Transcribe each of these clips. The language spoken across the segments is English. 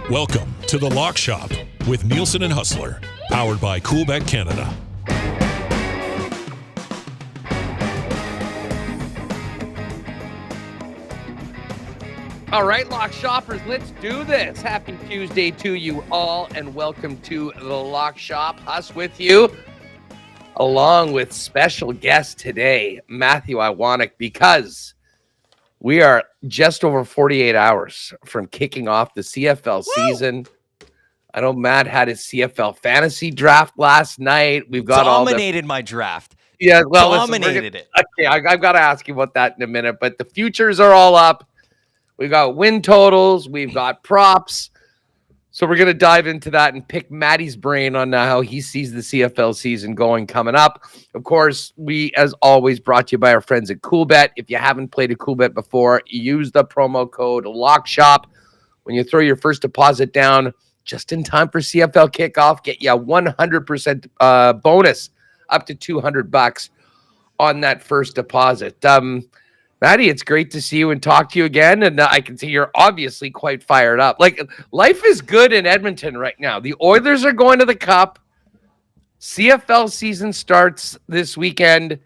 Welcome to The Lock Shop with Nielsen and Hustler, powered by Coolbet Canada. All right, Lock Shoppers, let's do this. Happy Tuesday to you all, and welcome to The Lock Shop. Us with you, along with special guest today, Matthew Iwanyk, because we are just over 48 hours from kicking off the CFL season. I know Matt had his CFL fantasy draft last night. We've got dominated my draft. Yeah, well, dominated it. Okay, I've got to ask you about that in a minute, but the futures are all up. We've got win totals. We've got props. So we're going to dive into that and pick Matty's brain on how he sees the CFL season going coming up. Of course, we, as always, brought to you by our friends at Coolbet. If you haven't played a Coolbet before, use the promo code LOCKSHOP. When you throw your first deposit down, just in time for CFL kickoff, get you a 100% bonus up to $200 on that first deposit. Matty, it's great to see you and talk to you again. And I can see you're obviously quite fired up. Like, life is good in Edmonton right now. The Oilers are going to the Cup. CFL season starts this weekend,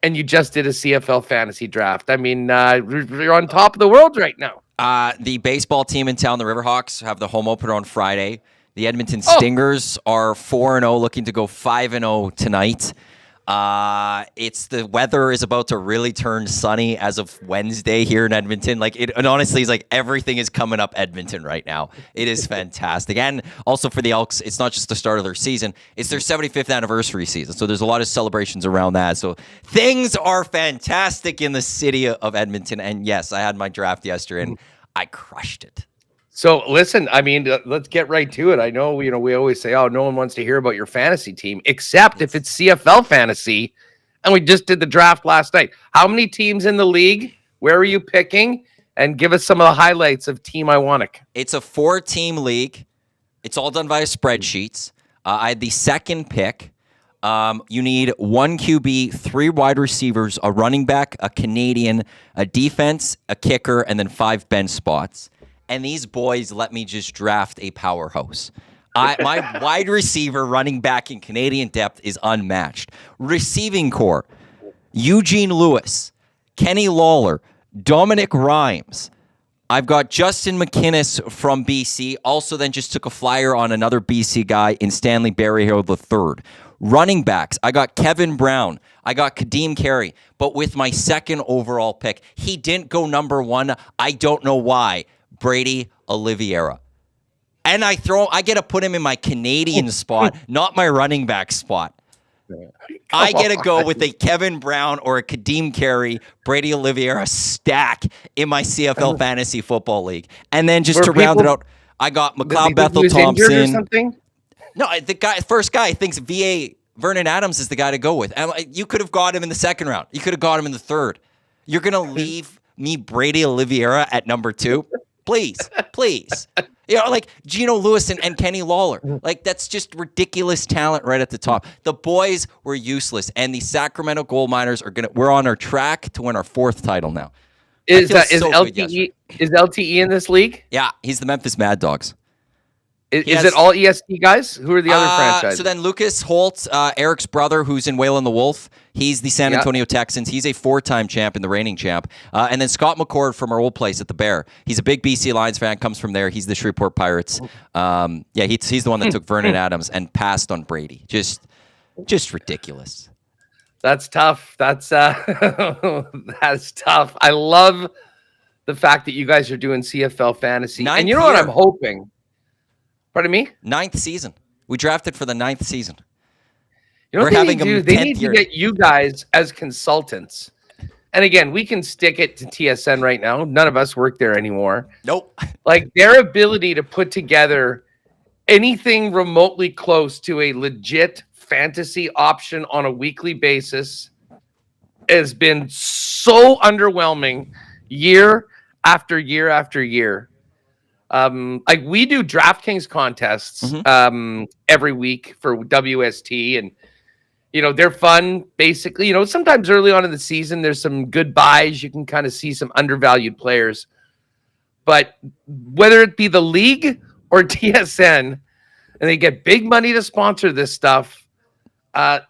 and you just did a CFL fantasy draft. I mean, you're on top of the world right now. The baseball team in town, the Riverhawks, have the home opener on Friday. The Edmonton Stingers are 4-0, looking to go 5-0 tonight. It's the weather is about to really turn sunny as of Wednesday here in Edmonton. And honestly, it's like everything is coming up Edmonton right now. It is fantastic. And also for the Elks, it's not just the start of their season, it's their 75th anniversary season. So there's a lot of celebrations around that. So things are fantastic in the city of Edmonton. And yes, I had my draft yesterday and I crushed it. So listen, I mean, let's get right to it. I know, we always say, oh, no one wants to hear about your fantasy team, except if it's CFL fantasy. And we just did the draft last night. How many teams in the league? Where are you picking? And give us some of the highlights of Team Iwanyk. It's a 4-team league. It's all done via spreadsheets. I had the second pick. You need 1 QB, 3 wide receivers, a running back, a Canadian, a defense, a kicker, and then 5 bench spots. And these boys let me just draft a powerhouse. My wide receiver, running back, and Canadian depth is unmatched. Receiving core, Eugene Lewis, Kenny Lawler, Dominic Rhymes. I've got Justin McInnes from BC. Also then just took a flyer on another BC guy in Stanley Berryhill III. Running backs, I got Kevin Brown. I got Kadeem Carey. But with my second overall pick, he didn't go number 1. I don't know why. Brady Oliveira. And I get to put him in my Canadian spot, not my running back spot. I get to go with a Kevin Brown or a Kadeem Carey, Brady Oliveira stack in my CFL Fantasy Football League. And then just to round it out, I got McLeod Bethel Thompson. No, the first guy thinks Vernon Adams is the guy to go with. And you could have got him in the second round. You could have got him in the third. You're going to leave me Brady Oliveira at number 2? Please. Like Geno Lewis and Kenny Lawler. Like, that's just ridiculous talent right at the top. The boys were useless, and the Sacramento Gold Miners we're on our track to win our 4th title now. Is LTE in this league? Yeah, he's the Memphis Mad Dogs. Is it all EST guys? Who are the other franchises? So then Lucas Holt, Eric's brother, who's in Whale and the Wolf. He's the San Antonio Texans. He's a 4-time champ and the reigning champ. And then Scott McCord from our old place at the Bear. He's a big BC Lions fan, comes from there. He's the Shreveport Pirates. He's the one that took Vernon Adams and passed on Brady. Just ridiculous. That's tough. That's tough. I love the fact that you guys are doing CFL fantasy. And you know what I'm hoping? Pardon me? 9th season. We drafted for the 9th season. You know what they do? They need to get you guys as consultants. And again, we can stick it to TSN right now. None of us work there anymore. Nope. Like, their ability to put together anything remotely close to a legit fantasy option on a weekly basis has been so underwhelming year after year after year. Like, we do DraftKings contests every week for WST, and they're fun. Basically, sometimes early on in the season there's some good buys. You can kind of see some undervalued players, but whether it be the league or TSN, and they get big money to sponsor this stuff,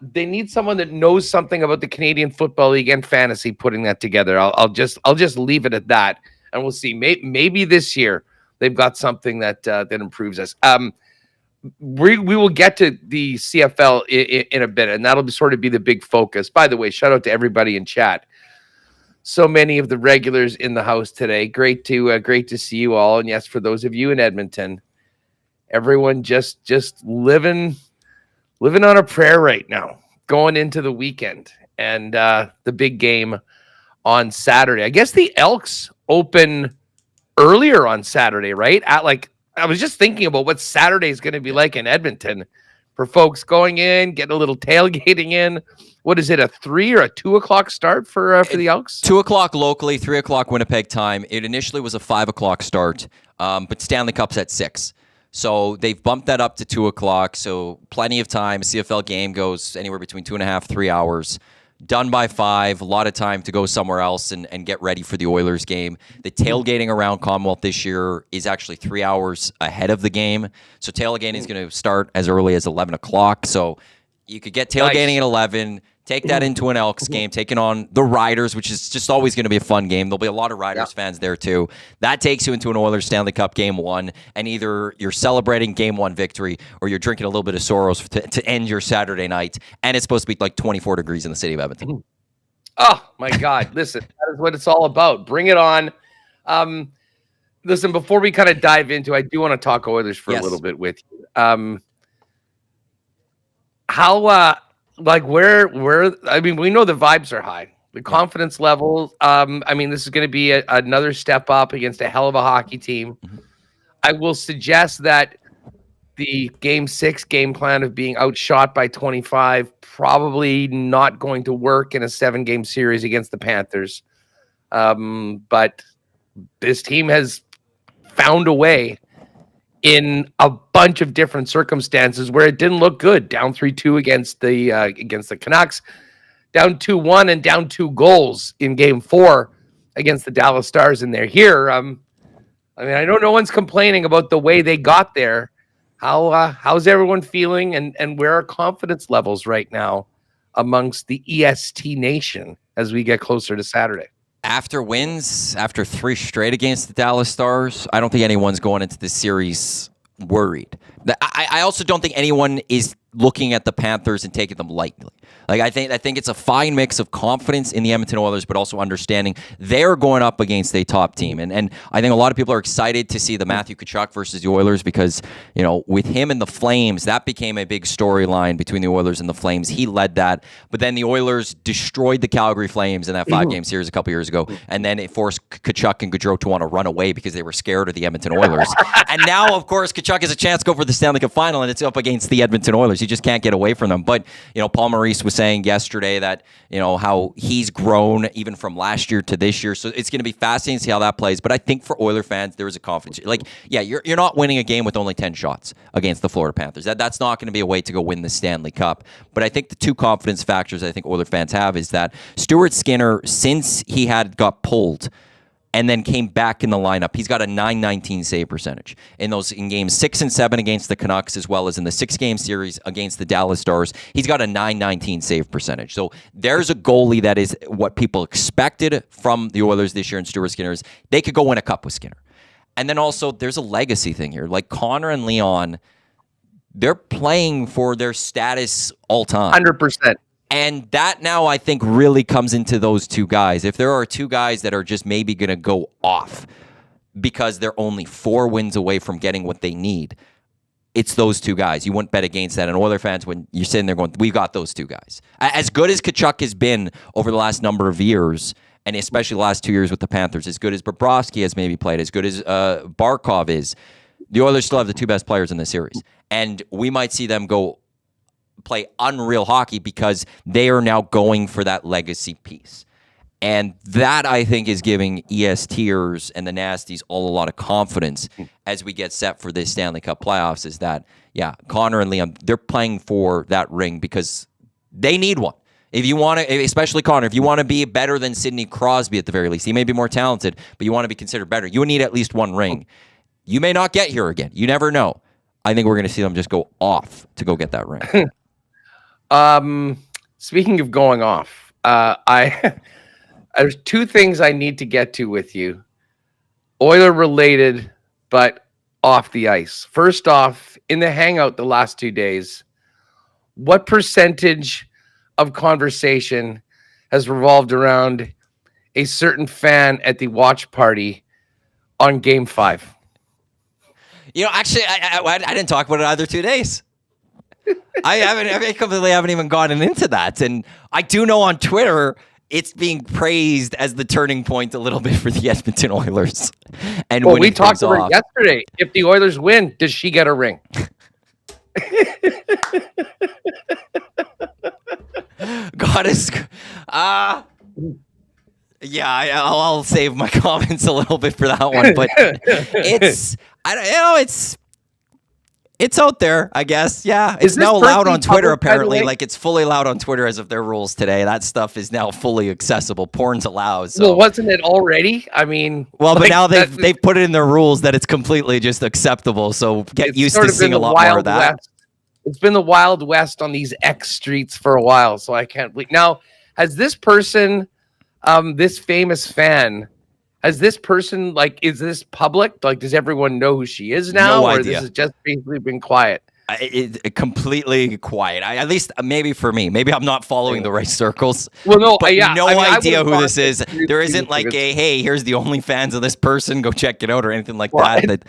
they need someone that knows something about the Canadian Football League and fantasy putting that together. I'll just leave it at that, and we'll see. Maybe this year they've got something that improves us. We will get to the CFL in a bit, and that'll sort of be the big focus. By the way, shout out to everybody in chat. So many of the regulars in the house today. Great to see you all. And yes, for those of you in Edmonton, everyone just living on a prayer right now, going into the weekend and the big game on Saturday. I guess the Elks open earlier on Saturday, right? I was just thinking about what Saturday is going to be like in Edmonton for folks going in, getting a little tailgating in. What is it, a 3 or a 2 o'clock start for the Elks? 2 o'clock locally, 3 o'clock Winnipeg time. It initially was a 5 o'clock start, but Stanley Cup's at 6. So they've bumped that up to 2 o'clock. So plenty of time. CFL game goes anywhere between 2.5, 3 hours. Done by 5. A lot of time to go somewhere else and get ready for the Oilers game. The tailgating around Commonwealth this year is actually 3 hours ahead of the game. So tailgating is going to start as early as 11 o'clock. So you could get tailgating at 11. Take that into an Elks game, taking on the Riders, which is just always going to be a fun game. There'll be a lot of Riders fans there too. That takes you into an Oilers Stanley Cup Game 1, and either you're celebrating Game 1 victory or you're drinking a little bit of Soros to end your Saturday night, and it's supposed to be like 24 degrees in the city of Edmonton. Oh, my God. Listen, that is what it's all about. Bring it on. Listen, before we kind of dive into, I do want to talk Oilers for a little bit with you. Where I mean, we know the vibes are high, the confidence level. I mean, this is going to be another step up against a hell of a hockey team. I will suggest that the Game 6 game plan of being outshot by 25 probably not going to work in a 7-game series against the Panthers. But this team has found a way in a bunch of different circumstances where it didn't look good. Down 3-2 against the Canucks, down 2-1 and down 2 goals in Game 4 against the Dallas Stars, and they're here. I mean, I know no one's complaining about the way they got there. How's everyone feeling, and where are confidence levels right now amongst the EST nation as we get closer to Saturday? After wins, after 3 straight against the Dallas Stars, I don't think anyone's going into this series worried. I also don't think anyone is looking at the Panthers and taking them lightly. Like I think it's a fine mix of confidence in the Edmonton Oilers, but also understanding they're going up against a top team. And I think a lot of people are excited to see the Matthew Tkachuk versus the Oilers because, you know, with him and the Flames, that became a big storyline between the Oilers and the Flames. He led that, but then the Oilers destroyed the Calgary Flames in that 5-game series a couple years ago, and then it forced Tkachuk and Gaudreau to want to run away because they were scared of the Edmonton Oilers. And now, of course, Tkachuk has a chance to go for the Stanley Cup final, and it's up against the Edmonton Oilers. You just can't get away from them. But, you know, Paul Maurice was saying yesterday that, you know, how he's grown even from last year to this year. So it's going to be fascinating to see how that plays. But I think for Oiler fans, there is a confidence. Like, yeah, you're not winning a game with only 10 shots against the Florida Panthers. That's not going to be a way to go win the Stanley Cup. But I think the 2 confidence factors I think Oiler fans have is that Stuart Skinner, since he got pulled and then came back in the lineup, he's got a .919 save percentage in games 6 and 7 against the Canucks, as well as in the 6-game series against the Dallas Stars. He's got a .919 save percentage. So there's a goalie that is what people expected from the Oilers this year, and Stuart Skinner's. They could go win a cup with Skinner. And then also there's a legacy thing here. Like Connor and Leon, they're playing for their status all time. 100%. And that now I think really comes into those 2 guys. If there are 2 guys that are just maybe going to go off because they're only 4 wins away from getting what they need, it's those 2 guys. You wouldn't bet against that. And Oiler fans, when you're sitting there going, we got those 2 guys. As good as Tkachuk has been over the last number of years, and especially the last 2 years with the Panthers, as good as Bobrovsky has maybe played, as good as Barkov is, the Oilers still have the 2 best players in this series. And we might see them go play unreal hockey because they are now going for that legacy piece. And that, I think, is giving ESTers and the Nasties all a lot of confidence as we get set for this Stanley Cup playoffs, is that, yeah, Connor and Liam, they're playing for that ring because they need one. If you want to, especially Connor, if you want to be better than Sidney Crosby at the very least, he may be more talented, but you want to be considered better, you need at least 1 ring. You may not get here again. You never know. I think we're going to see them just go off to go get that ring. Speaking of going off, there's two things I need to get to with you. Oiler related, but off the ice. First off, in the hangout the last 2 days, what percentage of conversation has revolved around a certain fan at the watch party on Game 5? Actually, I didn't talk about it either 2 days. I completely haven't even gotten into that. And I do know on Twitter, it's being praised as the turning point a little bit for the Edmonton Oilers. And well, we talked about it yesterday. If the Oilers win, does she get a ring? I'll save my comments a little bit for that one. But it's out there, I guess. Yeah, it's now allowed on Twitter, apparently. Like, it's fully allowed on Twitter as of their rules today. That stuff is now fully accessible. Porn's allowed. So. Well, wasn't it already? I mean... Well, but now they've put it in their rules that it's completely just acceptable. So get used to seeing a lot more of that. West. It's been the Wild West on these X streets for a while, so I can't believe... Now, has this person, this famous fan... Is this public? Like, does everyone know who she is now? No or idea. This has just basically been quiet? It completely quiet. At least maybe for me. Maybe I'm not following the right circles. Well, no, but yeah. No idea who this is. There isn't like hey, here's the OnlyFans of this person. Go check it out or anything like that.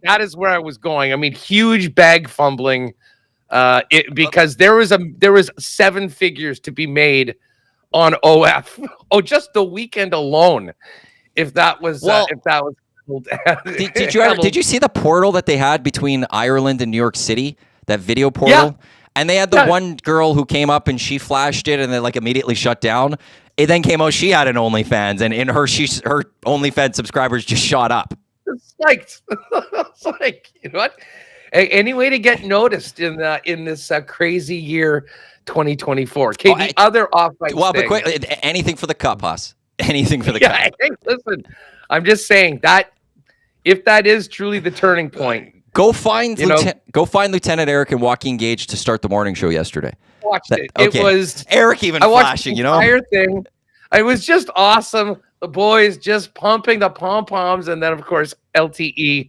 That is where I was going. I mean, huge bag fumbling. Because there was 7 figures to be made on OF. Oh, just the weekend alone. If that was did you see the portal that they had between Ireland and New York City? That video portal? Yeah. And they had the one girl who came up and she flashed it and then like immediately shut down. It then came out she had an OnlyFans and in her OnlyFans subscribers just shot up. It's like, you know what? Any way to get noticed in this crazy year 2024. Okay, the other off-ice but quick, anything for the cup, Huss. Anything for the cup. Hey, listen, I'm just saying that if that is truly the turning point, go find Lieutenant Eric and Joaquin Gage to start the morning show yesterday. Watched it. Okay. It was Eric even flashing, the entire thing. It was just awesome. The boys just pumping the pom-poms, and then of course LTE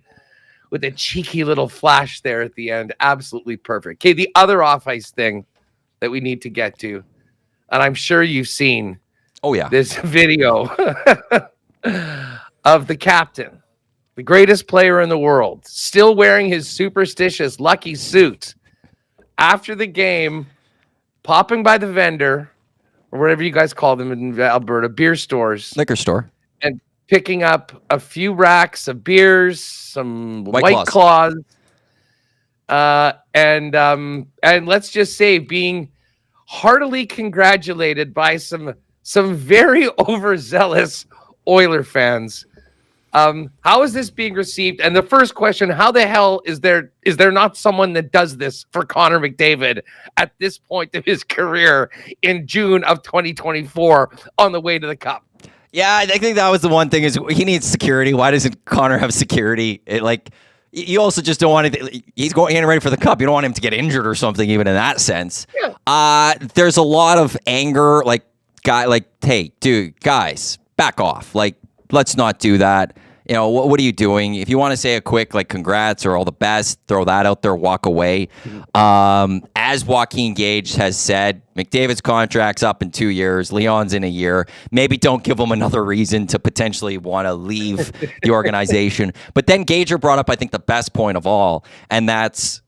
with a cheeky little flash there at the end. Absolutely perfect. Okay, the other off-ice thing that we need to get to, and I'm sure you've seen. Oh, yeah. This video of the captain, the greatest player in the world, still wearing his superstitious lucky suit after the game, popping by the vendor, or whatever you guys call them in Alberta, beer stores. Liquor store. And picking up a few racks of beers, some White Claws. And let's just say being heartily congratulated by some very overzealous Oiler fans. How is this being received? And the first question, how the hell is there not someone that does this for Connor McDavid at this point of his career in June of 2024 on the way to the Cup? Yeah, I think that was the one thing is he needs security. Why doesn't Connor have security? You also just don't want it. He's getting ready for the Cup. You don't want him to get injured or something, even in that sense. Yeah. There's a lot of anger, hey, dude, guys, back off. Like, let's not do that. What are you doing? If you want to say a quick, congrats or all the best, throw that out there, walk away. As Joaquin Gage has said, McDavid's contract's up in 2 years. Leon's in a year. Maybe don't give him another reason to potentially want to leave the organization. But then Gager brought up, I think, the best point of all, and that's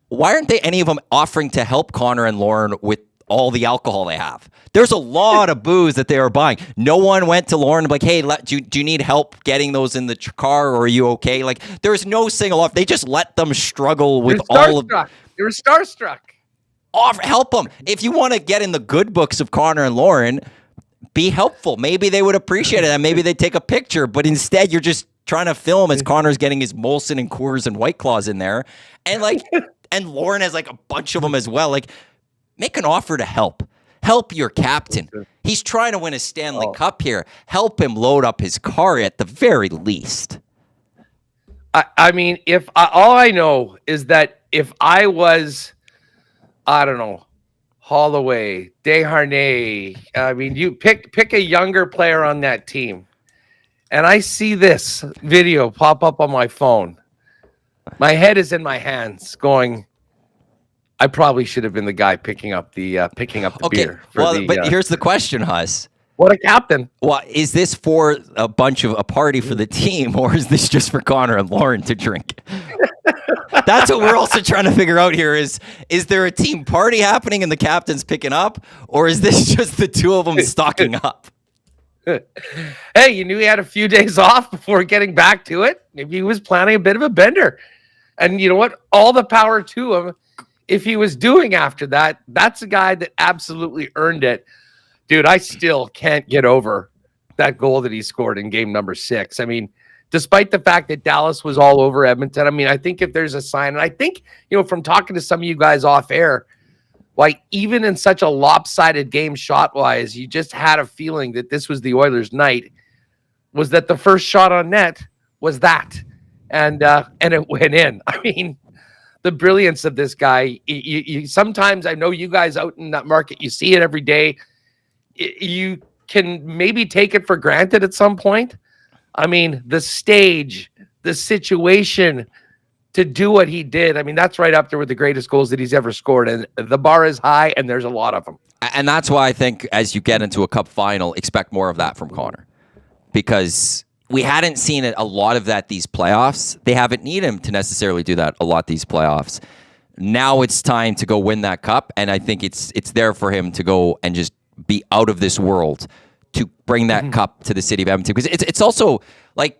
why aren't any of them offering to help Connor and Lauren with all the alcohol they have? There's a lot of booze that they are buying. No one went to Lauren like, hey, do you need help getting those in the car, or are you okay? There's no single off. They just let them struggle with all of. They were starstruck. Help them. If you want to get in the good books of Connor and Lauren, be helpful. Maybe they would appreciate it, and maybe they take a picture. But instead, you're just trying to film as Connor's getting his Molson and Coors and White Claws in there, and and Lauren has a bunch of them as well. Make an offer to help. Help your captain. He's trying to win a Stanley Cup here. Help him load up his car at the very least. I mean, if all I know is that if I was, I don't know, Holloway, Desharnais, I mean, you pick a younger player on that team, and I see this video pop up on my phone. My head is in my hands, going, I probably should have been the guy picking up the beer. But here's the question, Huss. What a captain! Well, is this for a party for the team, or is this just for Connor and Lauren to drink? That's what we're also trying to figure out here. Is there a team party happening and the captain's picking up, or is this just the two of them stocking up? Hey, you knew he had a few days off before getting back to it. Maybe he was planning a bit of a bender, and you know what? All the power to him. If he was doing after that, that's a guy that absolutely earned it. Dude, I still can't get over that goal that he scored in game number 6. I mean, despite the fact that Dallas was all over Edmonton, I mean, I think if there's a sign, and I think, from talking to some of you guys off air, like even in such a lopsided game shot-wise, you just had a feeling that this was the Oilers' night, was that the first shot on net was that. And it went in. I mean, the brilliance of this guy, you sometimes, I know you guys out in that market, you see it every day. You can maybe take it for granted at some point. I mean, the stage, the situation to do what he did. I mean, that's right up there with the greatest goals that he's ever scored. And the bar is high, and there's a lot of them. And that's why I think as you get into a cup final, expect more of that from Connor. Because we hadn't seen a lot of that these playoffs. They haven't needed him to necessarily do that a lot these playoffs. Now it's time to go win that cup, and I think it's there for him to go and just be out of this world to bring that cup to the city of Edmonton. Because it's also like,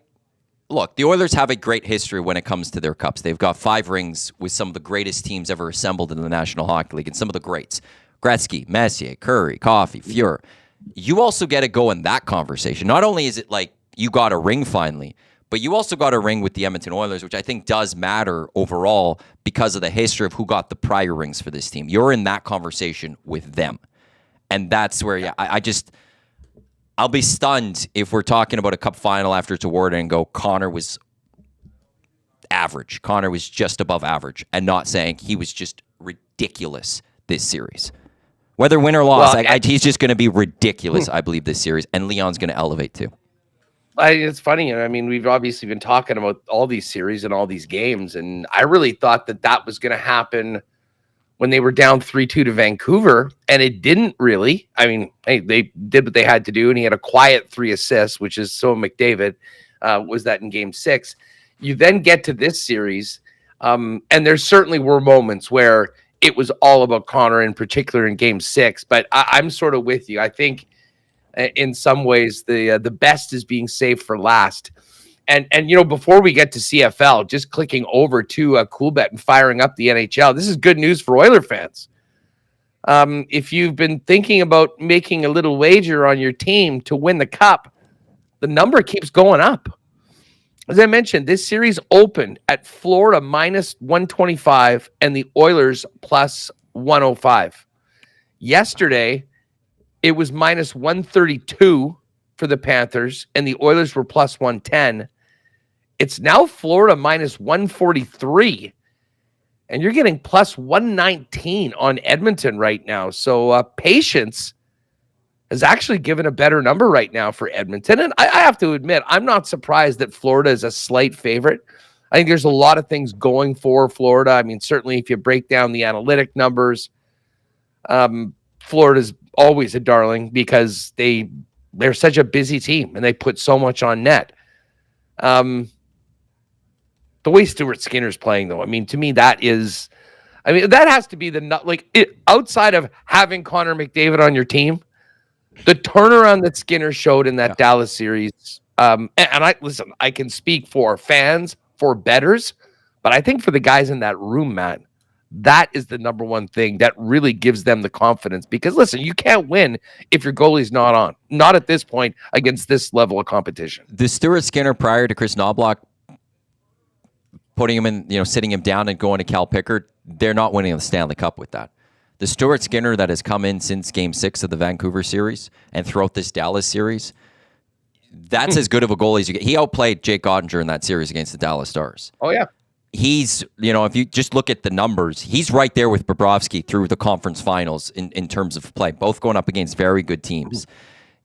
look, the Oilers have a great history when it comes to their cups. They've got 5 rings with some of the greatest teams ever assembled in the National Hockey League, and some of the greats. Gretzky, Messier, Curry, Coffey, Fuhrer. You also get to go in that conversation. Not only is it like you got a ring finally, but you also got a ring with the Edmonton Oilers, which I think does matter overall because of the history of who got the prior rings for this team. You're in that conversation with them. And that's where, I'll be stunned if we're talking about a cup final after it's awarded and go, Connor was average. Connor was just above average, and not saying he was just ridiculous this series. Whether win or loss, he's just going to be ridiculous, I believe, this series. And Leon's going to elevate too. It's funny. I mean, we've obviously been talking about all these series and all these games, and I really thought that was going to happen when they were down 3-2 to Vancouver, and it didn't really. I mean, hey, they did what they had to do, and he had a quiet 3 assists, which is so McDavid, was that in game 6. You then get to this series, and there certainly were moments where it was all about Connor, in particular in game 6, but I'm sort of with you. I think in some ways the best is being saved for last. And before we get to CFL, just clicking over to Coolbet and firing up the NHL, this is good news for Oiler fans. If you've been thinking about making a little wager on your team to win the cup, the number keeps going up. As I mentioned, this series opened at Florida minus 125 and the Oilers plus 105. Yesterday, it was minus 132 for the Panthers, and the Oilers were plus 110. It's now Florida minus 143, and you're getting plus 119 on Edmonton right now. So patience has actually given a better number right now for Edmonton. And I have to admit, I'm not surprised that Florida is a slight favorite. I think there's a lot of things going for Florida. I mean, certainly if you break down the analytic numbers, Florida's always a darling because they're such a busy team and they put so much on net. The way Stuart Skinner's playing, though, I mean, to me, that has to be outside of having Connor McDavid on your team, the turnaround that Skinner showed in that Dallas series. And I can speak for fans, for bettors, but I think for the guys in that room, Matt, that is the number one thing that really gives them the confidence. Because listen, you can't win if your goalie's not on. Not at this point against this level of competition. The Stuart Skinner prior to Chris Knobloch putting him in, sitting him down and going to Cal Pickard, they're not winning the Stanley Cup with that. The Stuart Skinner that has come in since Game 6 of the Vancouver series and throughout this Dallas series, that's as good of a goalie as you get. He outplayed Jake Ottinger in that series against the Dallas Stars. Oh, yeah. He's, if you just look at the numbers, he's right there with Bobrovsky through the conference finals in terms of play, both going up against very good teams.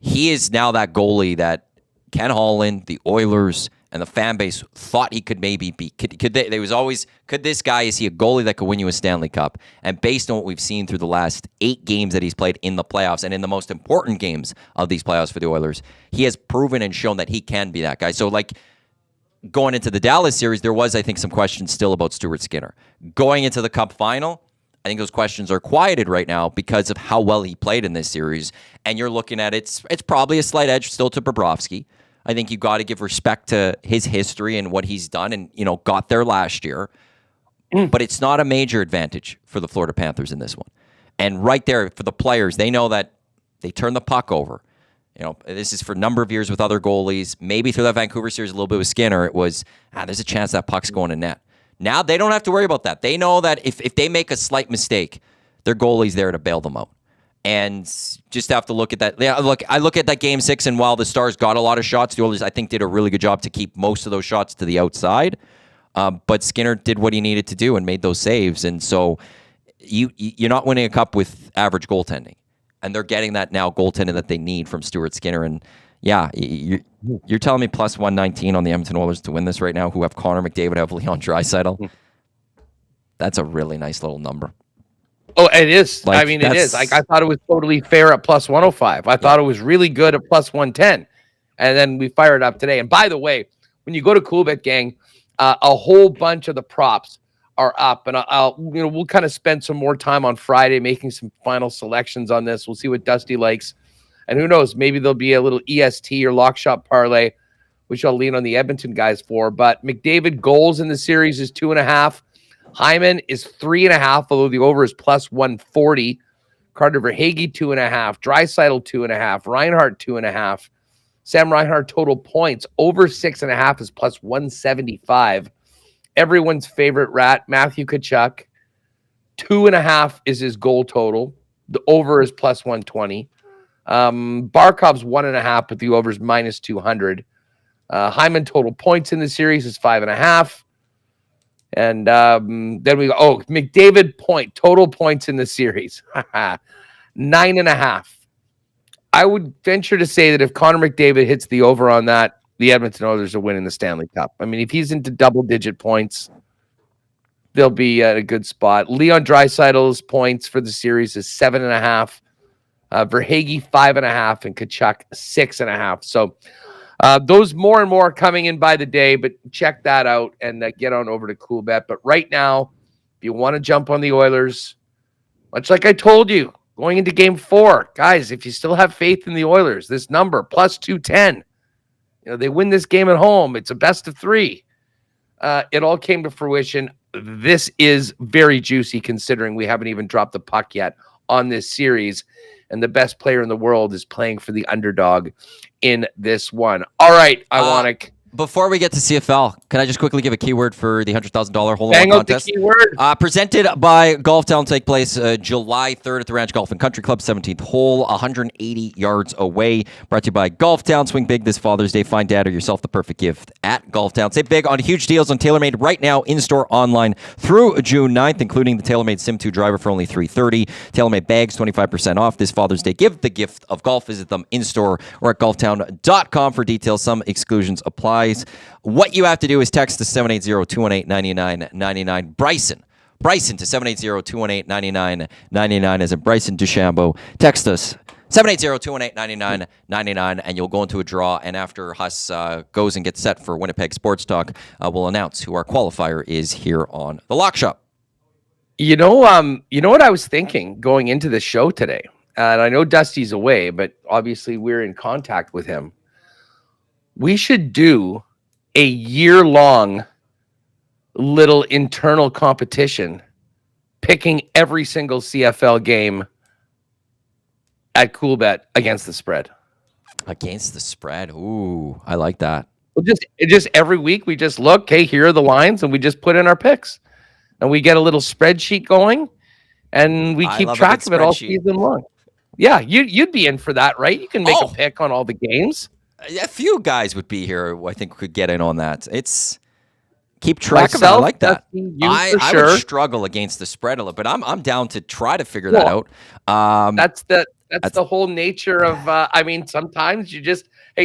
He is now that goalie that Ken Holland, the Oilers, and the fan base thought he could maybe be. Could this guy, is he a goalie that could win you a Stanley Cup? And based on what we've seen through the last 8 games that he's played in the playoffs and in the most important games of these playoffs for the Oilers, he has proven and shown that he can be that guy. So, going into the Dallas series, there was, I think, some questions still about Stuart Skinner. Going into the Cup final, I think those questions are quieted right now because of how well he played in this series. And you're looking at it's probably a slight edge still to Bobrovsky. I think you got to give respect to his history and what he's done and, got there last year. But it's not a major advantage for the Florida Panthers in this one. And right there for the players, they know that they turn the puck over. This is for a number of years with other goalies. Maybe through that Vancouver series a little bit with Skinner, it was, there's a chance that puck's going to net. Now they don't have to worry about that. They know that if they make a slight mistake, their goalie's there to bail them out. And just have to look at that. Yeah, I look at that Game 6, and while the Stars got a lot of shots, the Oilers, I think, did a really good job to keep most of those shots to the outside. But Skinner did what he needed to do and made those saves. And so you're not winning a cup with average goaltending. And they're getting that now goaltending that they need from Stuart Skinner. And yeah, you're telling me plus 119 on the Edmonton Oilers to win this right now, who have Connor McDavid, have Leon Draisaitl. That's a really nice little number. Oh, it is. It is. I thought it was totally fair at plus 105. I thought it was really good at plus 110. And then we fired up today. And by the way, when you go to Coolbet, gang, a whole bunch of the props are up. And we'll kind of spend some more time on Friday making some final selections on this. We'll see what Dusty likes. And who knows, maybe there'll be a little EST or lock shot parlay, which I'll lean on the Edmonton guys for. But McDavid goals in the series is 2.5. Hyman is 3.5, although the over is plus 140. Carter Verhaeghe, 2.5. Draisaitl, 2.5. Reinhart, 2.5. Sam Reinhart total points over 6.5 is plus 175. Everyone's favorite rat, Matthew Tkachuk, 2.5 is his goal total. The over is plus 120. Barkov's 1.5, but the over is minus 200. Hyman total points in the series is 5.5. And then we go, McDavid total points in the series, 9.5. I would venture to say that if Connor McDavid hits the over on that, the Edmonton Oilers are winning the Stanley Cup. I mean, if he's into double-digit points, they'll be at a good spot. Leon Draisaitl's points for the series is 7.5. Verhaeghe 5.5 and Tkachuk 6.5. So those more and more coming in by the day, but check that out and get on over to Coolbet. But right now, if you want to jump on the Oilers, much like I told you, going into Game 4, guys, if you still have faith in the Oilers, this number, plus 210, they win this game at home. It's a best of 3. It all came to fruition. This is very juicy considering we haven't even dropped the puck yet on this series. And the best player in the world is playing for the underdog in this one. All right, Iwanyk. Before we get to CFL, can I just quickly give a keyword for the $100,000 hole-in-one Bang out contest? the keyword. Presented by Golf Town, take place July 3rd at the Ranch Golf and Country Club, 17th hole, 180 yards away. Brought to you by Golf Town. Swing big this Father's Day. Find dad or yourself the perfect gift at Golf Town. Save big on huge deals on TaylorMade right now, in-store, online through June 9th, including the TaylorMade Sim 2 driver for only $330. TaylorMade bags, 25% off this Father's Day. Give the gift of golf. Visit them in-store or at golftown.com for details. Some exclusions apply. What you have to do is text to 780-218-9999. Bryson to 780-218-9999 as in Bryson DeChambeau. Text us 780-218-9999 and you'll go into a draw. And after Huss goes and gets set for Winnipeg Sports Talk, we'll announce who our qualifier is here on the Lock Shop. You know what I was thinking going into the show today, and I know Dusty's away, but obviously we're in contact with him. We should do a year-long little internal competition picking every single CFL game at Coolbet against the spread. Against the spread? Ooh, I like that. Well, just every week we just look, okay, here are the lines, and we just put in our picks. And we get a little spreadsheet going, and we keep track of it all season long. Yeah, you'd be in for that, right? You can make a pick on all the games. A few guys would be here who I think could get in on that. It's keep track of it. I Myself, like that. Dusty, you for I sure. would struggle against the spread a little, but I'm down to try to figure that out. That's the whole nature of. I mean, sometimes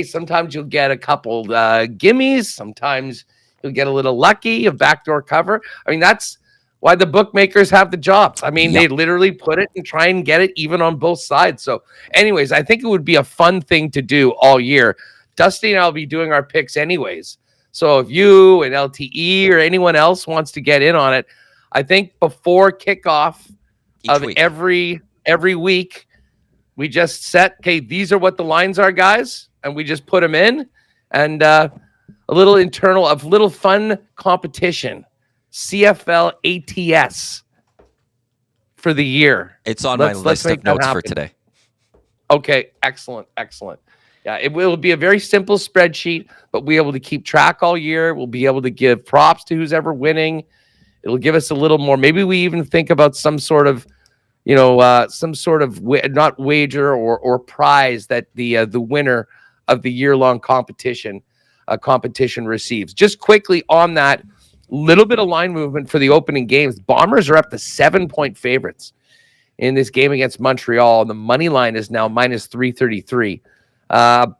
sometimes you'll get a couple gimmies. Sometimes you'll get a little lucky, a backdoor cover. I mean, that's why the bookmakers have the jobs. I mean, they literally put it and try and get it even on both sides. So, anyways, I think it would be a fun thing to do all year. Dusty and I'll be doing our picks anyways. So if you and LTE or anyone else wants to get in on it, I think before kickoff every week, we just set, okay, these are what the lines are, guys, and we just put them in, and a little fun competition. CFL ATS for the year. It's on my list of notes for today. Okay, excellent. Yeah, it will be a very simple spreadsheet, but we'll be able to keep track all year. We'll be able to give props to who's ever winning. It'll give us a little more. Maybe we even think about some sort of, not wager or prize that the winner of the year-long competition receives. Just quickly on that, little bit of line movement for the opening games. Bombers are up to 7-point favorites in this game against Montreal. The money line is now minus 333.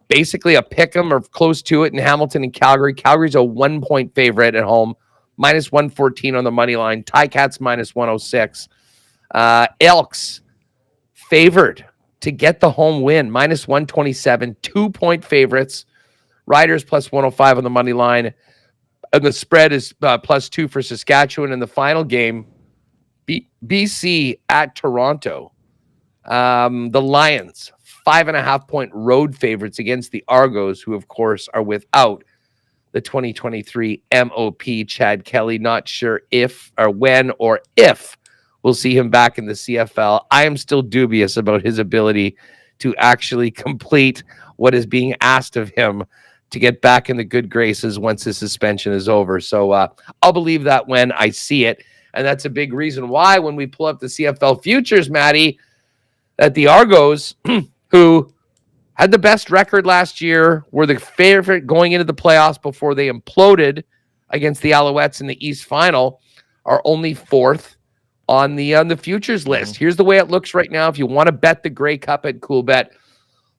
Basically a pick 'em or close to it in Hamilton and Calgary. Calgary's a 1-point favorite at home, minus 114 on the money line. Ticats minus 106. Elks favored to get the home win, minus 127, 2-point favorites. Riders plus 105 on the money line. And the spread is plus 2 for Saskatchewan in the final game. BC at Toronto. The Lions, 5.5-point road favorites against the Argos, who, of course, are without the 2023 MOP. Chad Kelly, not sure if or when or if we'll see him back in the CFL. I am still dubious about his ability to actually complete what is being asked of him to get back in the good graces once his suspension is over. So I'll believe that when I see it. And that's a big reason why when we pull up the CFL futures, Maddie, that the Argos, who had the best record last year, were the favorite going into the playoffs before they imploded against the Alouettes in the East Final, are only 4th on the futures list. Here's the way it looks right now. If you want to bet the Grey Cup at Coolbet,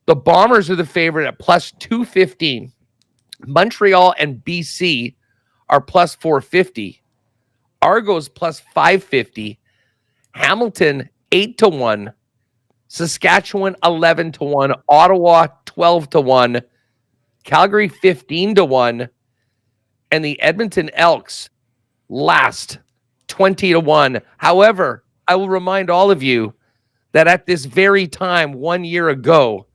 the Bombers are the favorite at plus 215. Montreal and BC are plus 450. Argos plus 550. Hamilton 8-1. Saskatchewan 11-1. Ottawa 12-1. Calgary 15-1. And the Edmonton Elks last 20-1. However, I will remind all of you that at this very time 1 year ago,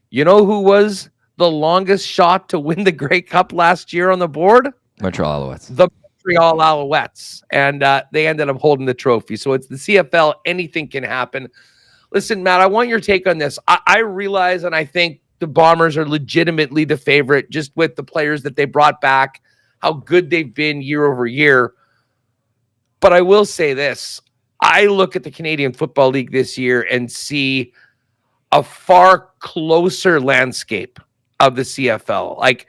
you know who was the longest shot to win the Grey Cup last year on the board? Montreal Alouettes. The Montreal Alouettes. And they ended up holding the trophy. So it's the CFL. Anything can happen. Listen, Matt, I want your take on this. I realize, and I think the Bombers are legitimately the favorite just with the players that they brought back, how good they've been year over year. But I will say this. I look at the Canadian Football League this year and see a far closer landscape of the CFL. Like,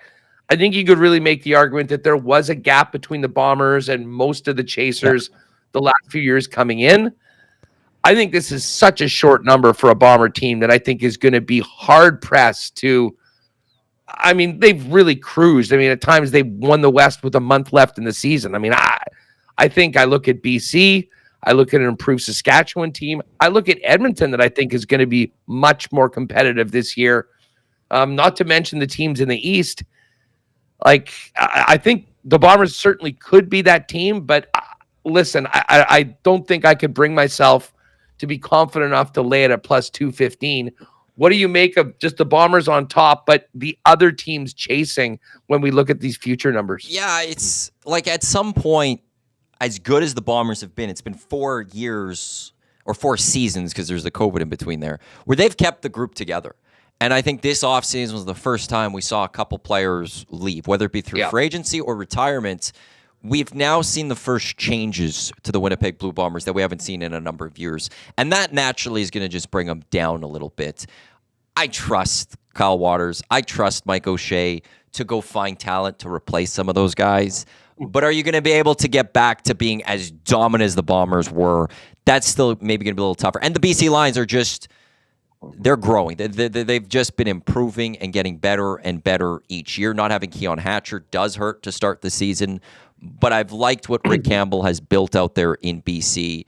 I think you could really make the argument that there was a gap between the Bombers and most of the chasers the last few years coming in. I think this is such a short number for a Bomber team that I think is going to be hard pressed to. I mean, they've really cruised. I mean, at times they won the West with a month left in the season. I mean, I think I look at BC, I look at an improved Saskatchewan team. I look at Edmonton that I think is going to be much more competitive this year. Not to mention the teams in the East. Like, I think the Bombers certainly could be that team, but listen, I don't think I could bring myself to be confident enough to lay it at plus 215. What do you make of just the Bombers on top, but the other teams chasing when we look at these future numbers? Yeah, it's like at some point, as good as the Bombers have been, it's been 4 years or 4 seasons, because there's the COVID in between there, where they've kept the group together. And I think this offseason was the first time we saw a couple players leave, whether it be through free agency or retirement. We've now seen the first changes to the Winnipeg Blue Bombers that we haven't seen in a number of years. And that naturally is going to just bring them down a little bit. I trust Kyle Waters. I trust Mike O'Shea to go find talent to replace some of those guys. But are you going to be able to get back to being as dominant as the Bombers were? That's still maybe going to be a little tougher. And the BC Lions are just, they're growing. They've just been improving and getting better and better each year. Not having Keon Hatcher does hurt to start the season, but I've liked what Rick Campbell has built out there in BC.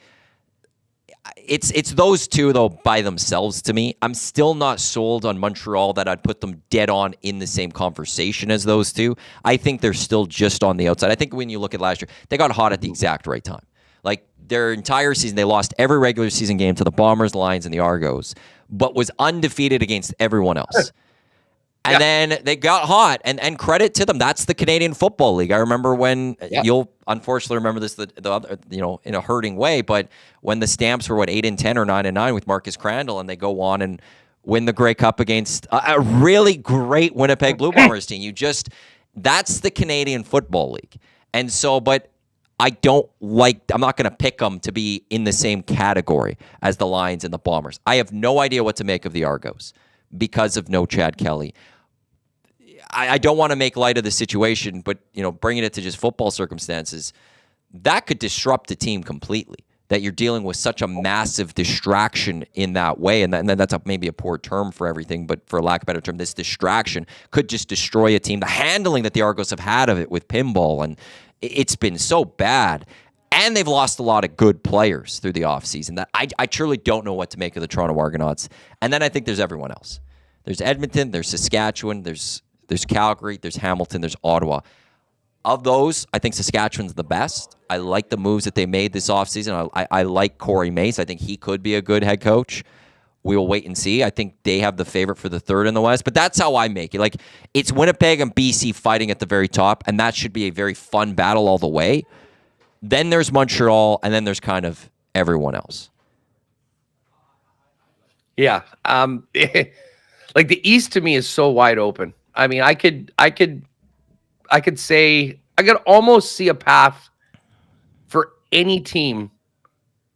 It's those two, though, by themselves to me. I'm still not sold on Montreal that I'd put them dead on in the same conversation as those two. I think they're still just on the outside. I think when you look at last year, they got hot at the exact right time. Like, their entire season, they lost every regular season game to the Bombers, the Lions, and the Argos, but was undefeated against everyone else. And then they got hot, and credit to them. That's the Canadian Football League. I remember when you'll unfortunately remember this the other, in a hurting way, but when the Stamps were 8-10 or 9-9 with Marcus Crandall, and they go on and win the Grey Cup against a really great Winnipeg Blue Bombers team. That's the Canadian Football League. And so, but I'm not going to pick them to be in the same category as the Lions and the Bombers. I have no idea what to make of the Argos because of no Chad Kelly. I don't want to make light of the situation, but bringing it to just football circumstances, that could disrupt the team completely. That you're dealing with such a massive distraction in that way, and that's maybe a poor term for everything, but for lack of a better term, this distraction could just destroy a team. The handling that the Argos have had of it with pinball, and it's been so bad. And they've lost a lot of good players through the offseason that I truly don't know what to make of the Toronto Argonauts. And then I think there's everyone else. There's Edmonton, there's Saskatchewan, there's Calgary, there's Hamilton, there's Ottawa. Of those, I think Saskatchewan's the best. I like the moves that they made this offseason. I like Corey Mace. I think he could be a good head coach. We will wait and see. I think they have the favorite for the third in the West, but that's how I make it. Like, it's Winnipeg and BC fighting at the very top, and that should be a very fun battle all the way. Then there's Montreal, and then there's kind of everyone else. Yeah. Like, the East to me is so wide open. I mean, I could say I could almost see a path for any team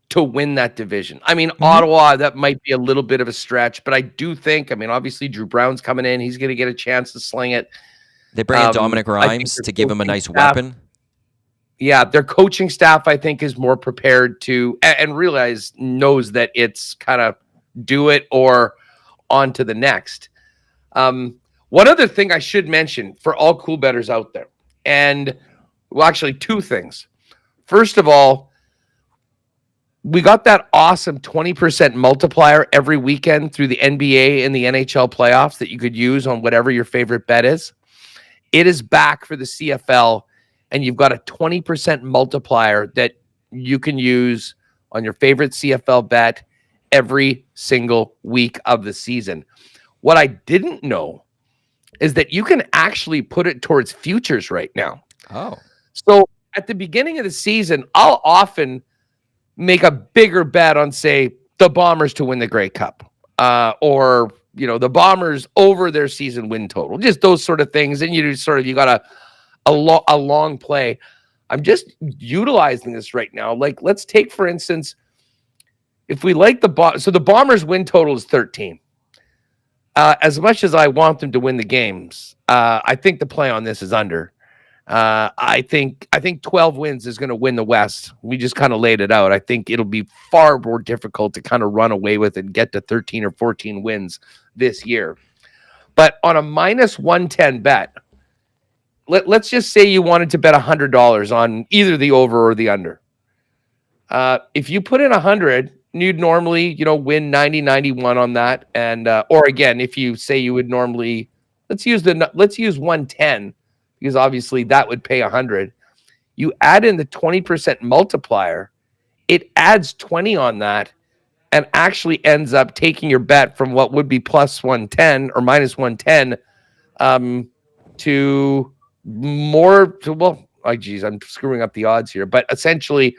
to win that division. I mean, Ottawa, that might be a little bit of a stretch, but I do think, obviously Drew Brown's coming in. He's going to get a chance to sling it. They bring in Dominic Rhymes to give him a nice weapon. Yeah, their coaching staff, I think, is more prepared to and knows that it's kind of do it or on to the next. One other thing I should mention for all cool bettors out there, and well, actually two things. First of all, we got that awesome 20% multiplier every weekend through the NBA and the NHL playoffs that you could use on whatever your favorite bet is. It is back for the CFL, and you've got a 20% multiplier that you can use on your favorite CFL bet every single week of the season. What I didn't know is that you can actually put it towards futures right now. Oh. So at the beginning of the season, I'll often make a bigger bet on, say, the Bombers to win the Grey Cup, or the Bombers over their season win total, just those sort of things. And you got a long play. I'm just utilizing this right now. Like, let's take, for instance, if we like so the Bombers win total is 13. As much as I want them to win the games, I think the play on this is under. I think 12 wins is going to win the West. We just kind of laid it out. I think it'll be far more difficult to kind of run away with and get to 13 or 14 wins this year. But on a minus 110 bet, let's just say you wanted to bet $100 on either the over or the under. If you put in 100, you'd normally, win 90, 91 on that. And, or again, if you say you would normally, let's use 110, because obviously that would pay 100. You add in the 20% multiplier, it adds 20 on that and actually ends up taking your bet from what would be plus 110 or minus 110 to more to, well, oh geez, I'm screwing up the odds here, but essentially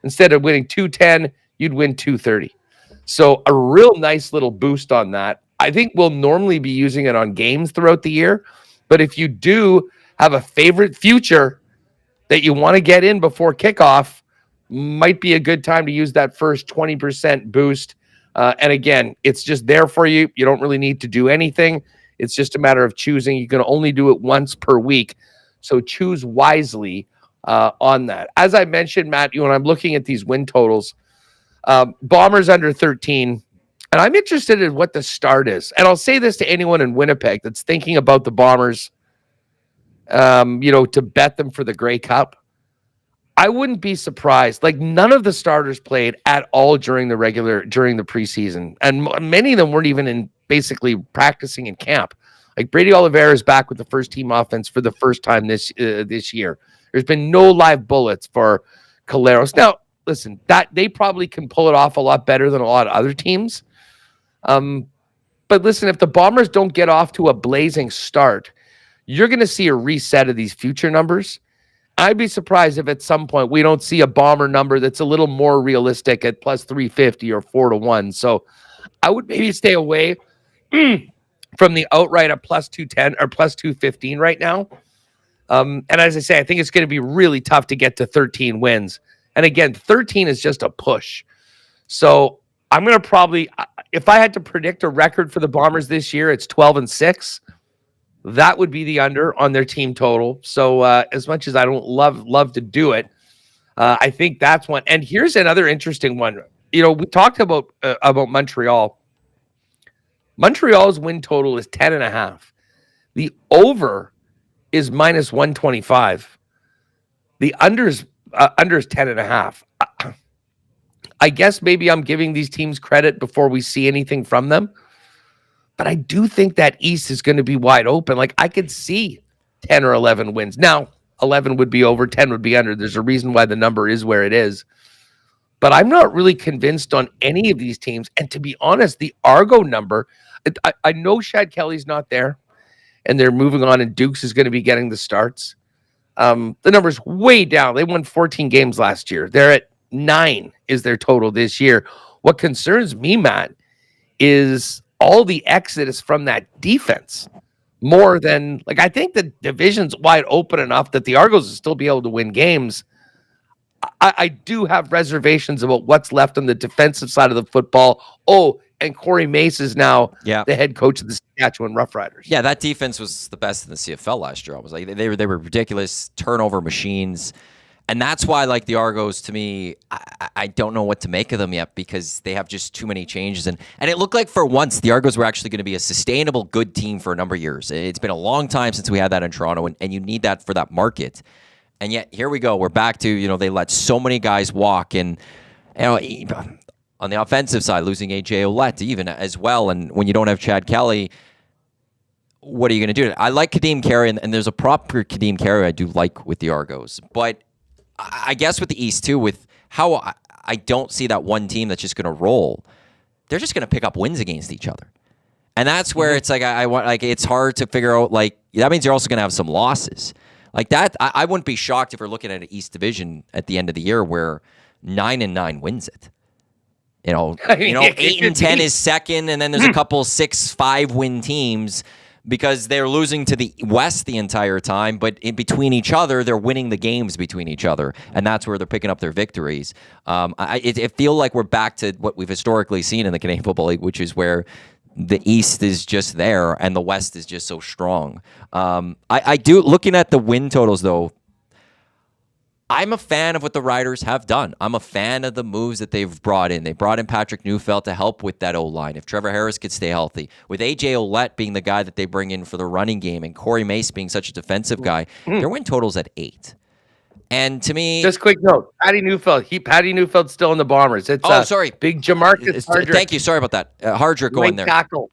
instead of winning 210, you'd win 230. So a real nice little boost on that. I think we'll normally be using it on games throughout the year, but if you do have a favorite future that you want to get in before kickoff, might be a good time to use that first 20% boost. And again, it's just there for you. You don't really need to do anything. It's just a matter of choosing. You can only do it once per week. So choose wisely on that. As I mentioned, Matt, when I'm looking at these win totals, Bombers under 13, and I'm interested in what the start is. And I'll say this to anyone in Winnipeg that's thinking about the Bombers, to bet them for the Grey Cup. I wouldn't be surprised. Like, none of the starters played at all during the preseason. And many of them weren't even in basically practicing in camp. Like, Brady Oliveira is back with the first team offense for the first time this year. There's been no live bullets for Caleros. Now, listen, that they probably can pull it off a lot better than a lot of other teams. But listen, if the Bombers don't get off to a blazing start, you're going to see a reset of these future numbers. I'd be surprised if at some point we don't see a Bomber number that's a little more realistic at plus 350 or 4-1. So I would maybe stay away from the outright at plus 210 or plus 215 right now. And as I say, I think it's going to be really tough to get to 13 wins. And again, 13 is just a push. So I'm going to probably, if I had to predict a record for the Bombers this year, it's 12-6. That would be the under on their team total. So as much as I don't love to do it, I think that's one. And here's another interesting one. We talked about Montreal. Montreal's win total is 10.5. The over is minus 125. The under's 10.5. I guess maybe I'm giving these teams credit before we see anything from them. But I do think that East is going to be wide open. Like, I could see 10 or 11 wins. Now, 11 would be over, 10 would be under. There's a reason why the number is where it is. But I'm not really convinced on any of these teams. And to be honest, the Argo number, I know Shad Kelly's not there, and they're moving on, and Dukes is going to be getting the starts. The number's way down. They won 14 games last year. They're at 9 is their total this year. What concerns me, Matt, is all the exodus from that defense more than, like, I think the division's wide open enough that the Argos will still be able to win games. I do have reservations about what's left on the defensive side of the football. Oh, and Corey Mace is now the head coach of the Saskatchewan Roughriders. Yeah, that defense was the best in the CFL last year. I was like, they were ridiculous turnover machines. And that's why, like, the Argos, to me, I don't know what to make of them yet, because they have just too many changes. And it looked like for once the Argos were actually going to be a sustainable, good team for a number of years. It's been a long time since we had that in Toronto, and you need that for that market. And yet, here we go. We're back to, they let so many guys walk. And, on the offensive side, losing A.J. Ouellette even as well. And when you don't have Chad Kelly, what are you going to do? I like Kadeem Carey, and there's a prop for Kadeem Carey I do like with the Argos. But I guess with the East, too, with how I don't see that one team that's just going to roll. They're just going to pick up wins against each other. And that's where it's like, it's hard to figure out, like, that means you're also going to have some losses. Like that, I wouldn't be shocked if we're looking at an East Division at the end of the year where 9-9 wins it. 8-10 is second, and then there's a couple 6-5 win teams, because they're losing to the West the entire time, but in between each other, they're winning the games between each other, and that's where they're picking up their victories. It feels like we're back to what we've historically seen in the Canadian Football League, which is where the East is just there and the West is just so strong. I do, looking at the win totals, though, I'm a fan of what the Riders have done. I'm a fan of the moves that they've brought in. They brought in Patrick Neufeld to help with that O-line. If Trevor Harris could stay healthy, with A.J. Ouellette being the guy that they bring in for the running game, and Corey Mace being such a defensive guy, their win total's at 8. And to me, just quick note: Patty Neufeld's still in the Bombers. It's sorry, big Jamarcus Hardrick. Thank you, sorry about that. Hardrick going there. Tackle.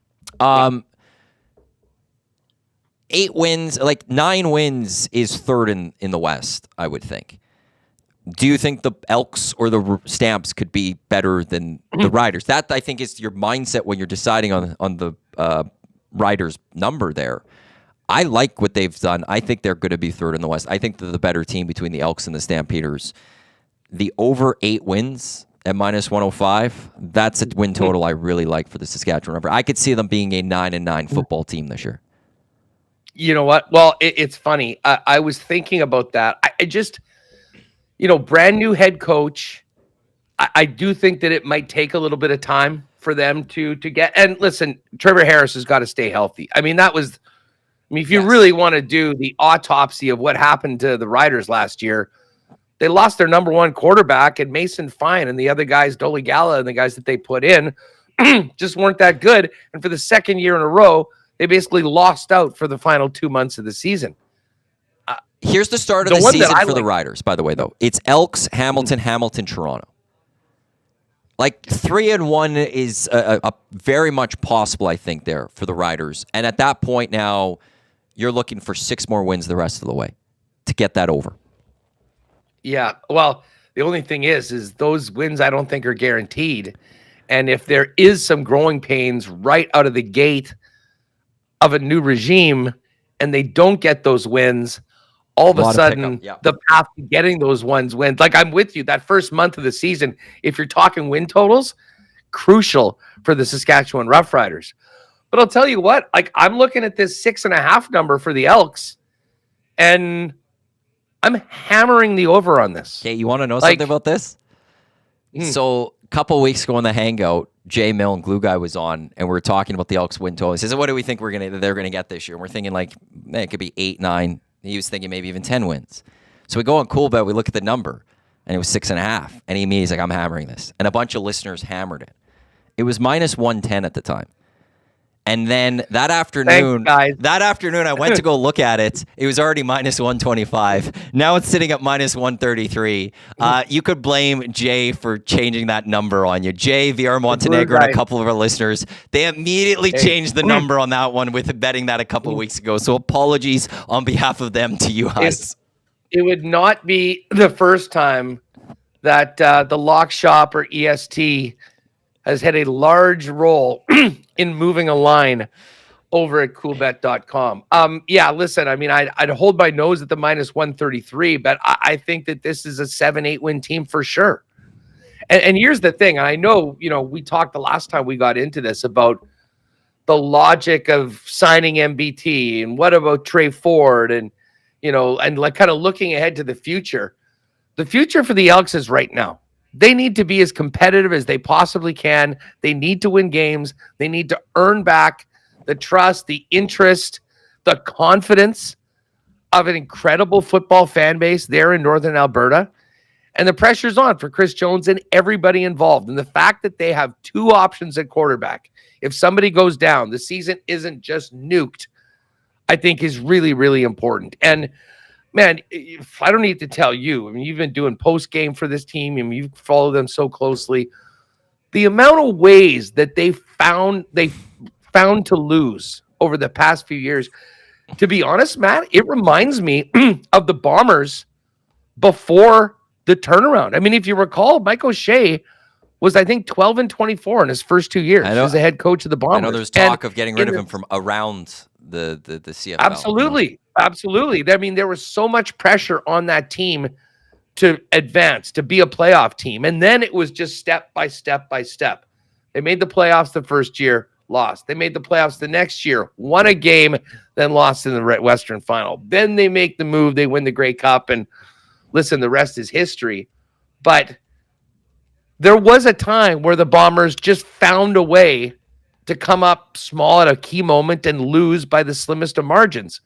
8 wins, like 9 wins, is third in the West, I would think. Do you think the Elks or the Stamps could be better than the Riders? That, I think, is your mindset when you're deciding on the Riders number there. I like what they've done. I think they're going to be third in the West. I think they're the better team between the Elks and the Stampeders. The over 8 wins at minus 105, that's a win total I really like for the Saskatchewan Roughriders. I could see them being a 9-9 football team this year. You know what? Well, it's funny. I was thinking about that. I just... brand new head coach. I do think that it might take a little bit of time for them to get. And listen, Trevor Harris has got to stay healthy. I mean, if you really want to do the autopsy of what happened to the Riders last year, they lost their number one quarterback and Mason Fine, and the other guys, Dolegala, and the guys that they put in just weren't that good. And for the second year in a row, they basically lost out for the final 2 months of the season. Here's the start of the season for the Riders, by the way, though. It's Elks, Hamilton, Toronto. Like 3-1 is a very much possible, I think, there for the Riders. And at that point now, you're looking for 6 more wins the rest of the way to get that over. Yeah, well, the only thing is those wins I don't think are guaranteed. And if there is some growing pains right out of the gate of a new regime and they don't get those wins, all of a sudden the path to getting those wins, like I'm with you, that first month of the season, if you're talking win totals, crucial for the Saskatchewan Roughriders. But I'll tell you what, like I'm looking at this 6.5 number for the Elks, and I'm hammering the over on this. Okay, you want to know something about this? So a couple weeks ago on the Hangout, Jay Mill and Glue Guy was on, and we were talking about the Elks win total. He says, "What do we think they're gonna get this year?" And we're thinking like, man, it could be 8, 9. He was thinking maybe even 10 wins. So we go on Coolbet, we look at the number, and it was 6.5. And he's like, "I'm hammering this," and a bunch of listeners hammered it. It was minus 110 at the time. And then that afternoon, I went to go look at it. It was already minus 125. Now it's sitting at minus 133. You could blame Jay for changing that number on you. Jay, VR Montenegro, and a couple of our listeners, they immediately changed the number on that one with betting that a couple of weeks ago. So apologies on behalf of them to you guys. It would not be the first time that the Lock Shop or EST has had a large role in moving a line over at coolbet.com. Yeah, listen, I mean, I'd hold my nose at the minus 133, but I think that this is a 7-8 win team for sure. And here's the thing. I know, we talked the last time we got into this about the logic of signing MBT and what about Trey Ford and, and like kind of looking ahead to the future. The future for the Elks is right now. They need to be as competitive as they possibly can. They need to win games. They need to earn back the trust, the interest, the confidence of an incredible football fan base there in Northern Alberta. And the pressure's on for Chris Jones and everybody involved. And the fact that they have 2 options at quarterback, if somebody goes down, the season isn't just nuked, I think is really, really important. And man, I don't need to tell you. I mean, you've been doing post-game for this team. I mean, you follow them so closely. The amount of ways that they found to lose over the past few years, to be honest, Matt, it reminds me of the Bombers before the turnaround. I mean, if you recall, Mike O'Shea was, I think, 12-24 in his first 2 years as the head coach of the Bombers. I know there's talk of getting rid of him from around the CFL. Absolutely. Absolutely. I mean, there was so much pressure on that team to advance, to be a playoff team. And then it was just step by step by step. They made the playoffs the first year, lost. They made the playoffs the next year, won a game, then lost in the Western Final. Then they make the move. They win the Grey Cup. And listen, the rest is history. But there was a time where the Bombers just found a way to come up small at a key moment and lose by the slimmest of margins.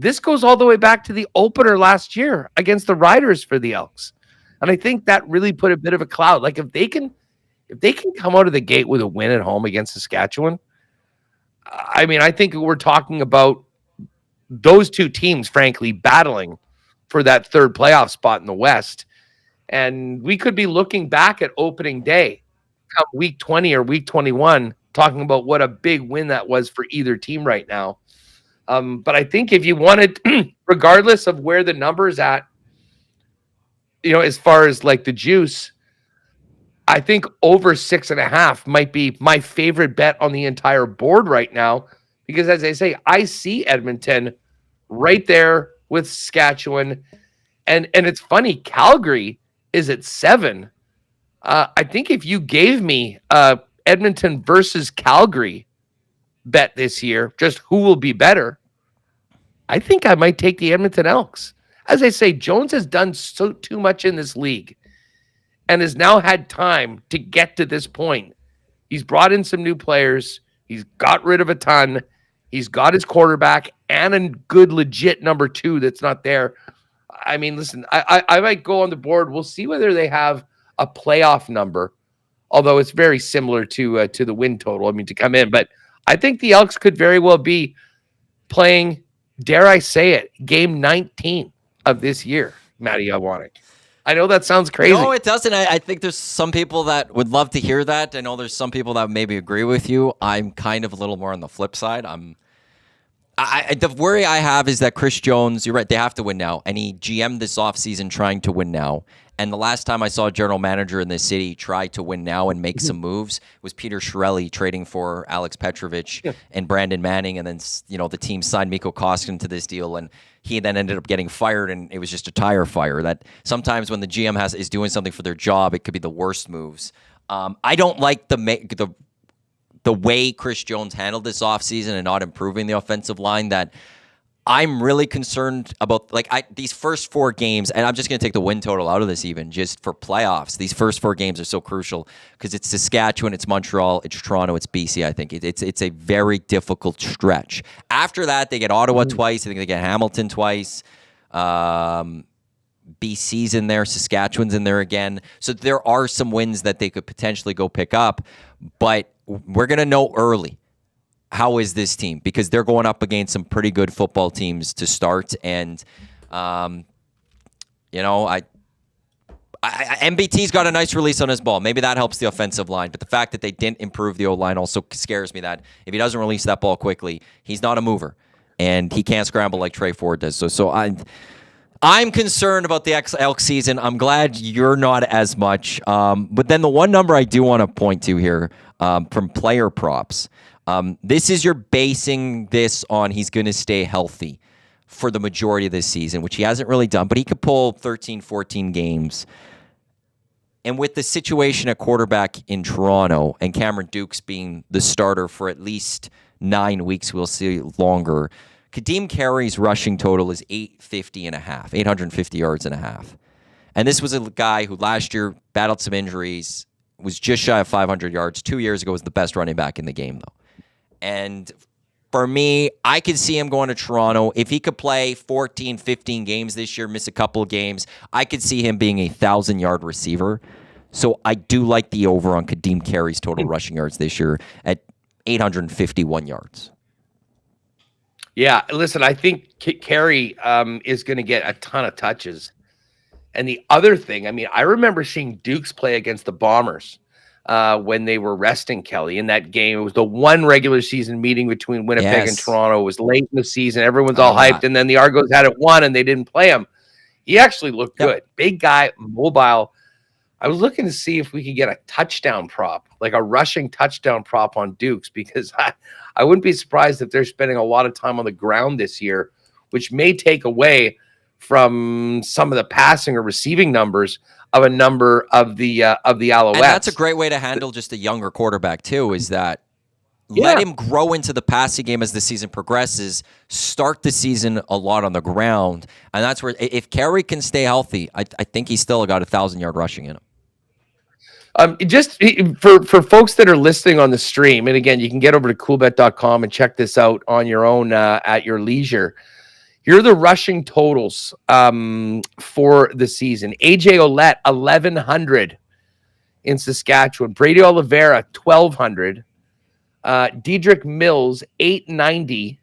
This goes all the way back to the opener last year against the Riders for the Elks. And I think that really put a bit of a cloud. Like if they can come out of the gate with a win at home against Saskatchewan, I mean, I think we're talking about those 2 teams, frankly, battling for that 3rd playoff spot in the West. And we could be looking back at opening day, come week 20 or week 21, talking about what a big win that was for either team right now. But I think if you wanted, regardless of where the number's at, as far as like the juice, I think over 6.5 might be my favorite bet on the entire board right now. Because as I say, I see Edmonton right there with Saskatchewan. And it's funny, Calgary is at 7. I think if you gave me Edmonton versus Calgary bet this year, just who will be better, I think I might take the Edmonton Elks. As I say, Jones has done too much in this league and has now had time to get to this point He's brought in some new players. He's got rid of a ton. He's got his quarterback and a good legit number 2 that's not there. I mean, listen, I might go on the board. We'll see whether they have a playoff number, although it's very similar to the win total. I mean, to come in, but I think the Elks could very well be playing, dare I say it, game 19 of this year, Matty Iwanyk. I know that sounds crazy. No, it doesn't. I think there's some people that would love to hear that. I know there's some people that maybe agree with you. I'm kind of a little more on the flip side. The worry I have is that Chris Jones, you're right, they have to win now. And he GM'd this offseason trying to win now. And the last time I saw a general manager in this city try to win now and make some moves was Peter Chiarelli trading for Alex Petrovich and Brandon Manning. And then, the team signed Mikko Koskinen to this deal. And he then ended up getting fired, and it was just a tire fire. That sometimes when the GM is doing something for their job, it could be the worst moves. I don't like the way Chris Jones handled this offseason and not improving the offensive line. That I'm really concerned about, these first 4 games, and I'm just going to take the win total out of this even, just for playoffs. These first 4 games are so crucial because it's Saskatchewan, it's Montreal, it's Toronto, it's BC, I think. It's a very difficult stretch. After that, they get Ottawa twice. I think they get Hamilton twice. BC's in there. Saskatchewan's in there again. So there are some wins that they could potentially go pick up, but we're going to know early. How is this team? Because they're going up against some pretty good football teams to start. And, MBT's got a nice release on his ball. Maybe that helps the offensive line. But the fact that they didn't improve the O-line also scares me, that if he doesn't release that ball quickly, he's not a mover. And he can't scramble like Trey Ford does. So I'm concerned about the Elk season. I'm glad you're not as much. But then the one number I do want to point to here from player props, this is you're basing this on he's going to stay healthy for the majority of this season, which he hasn't really done, but he could pull 13, 14 games. And with the situation at quarterback in Toronto and Cameron Dukes being the starter for at least 9 weeks, we'll see longer, Kadeem Carey's rushing total is 850 yards and a half. And this was a guy who last year battled some injuries, was just shy of 500 yards. 2 years ago was the best running back in the game, though. And for me, I could see him going to Toronto. If he could play 14, 15 games this year, miss a couple of games, I could see him being a 1,000-yard receiver. So I do like the over on Kadeem Carey's total rushing yards this year at 851 yards. Yeah, listen, I think Carey is going to get a ton of touches. And the other thing, I mean, I remember seeing Dukes play against the Bombers when they were resting Kelly in that game. It was the one regular season meeting between Winnipeg and Toronto. It was late in the season. Everyone's all hyped. And then the Argos had it won and they didn't play him. He actually looked good. Big guy, mobile. I was looking to see if we could get a touchdown prop, like a rushing touchdown prop on Dukes, because I wouldn't be surprised if they're spending a lot of time on the ground this year, which may take away from some of the passing or receiving numbers of a number of the Alouettes. And that's a great way to handle just a younger quarterback too, is that let him grow into the passing game as the season progresses, start the season a lot on the ground. And that's where, if Carey can stay healthy, I think he's still got 1,000-yard rushing in him. Just for folks that are listening on the stream, and again, you can get over to coolbet.com and check this out on your own at your leisure. Here are the rushing totals for the season. AJ Ouellette, 1,100 in Saskatchewan. Brady Oliveira, 1,200. Dedrick Mills, 890.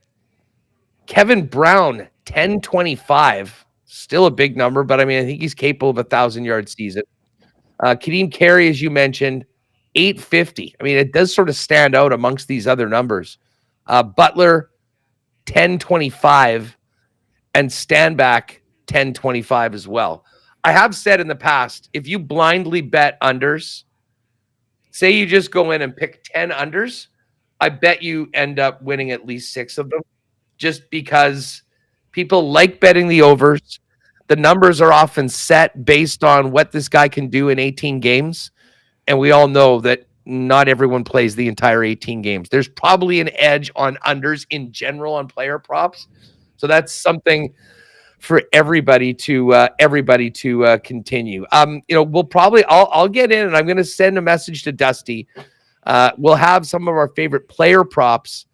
Kevin Brown, 1,025. Still a big number, but I mean, I think he's capable of a 1,000-yard season. Kadeem Carey, as you mentioned, 850. I mean, it does sort of stand out amongst these other numbers. Butler, 1,025. And Stanback, 1,025 as well. I have said in the past, if you blindly bet unders, say you just go in and pick 10 unders, I bet you end up winning at least 6 of them, just because people like betting the overs. The numbers are often set based on what this guy can do in 18 games. And we all know that not everyone plays the entire 18 games. There's probably an edge on unders in general on player props. So that's something for everybody to continue. We'll probably I'll get in and I'm going to send a message to Dusty We'll have some of our favorite player props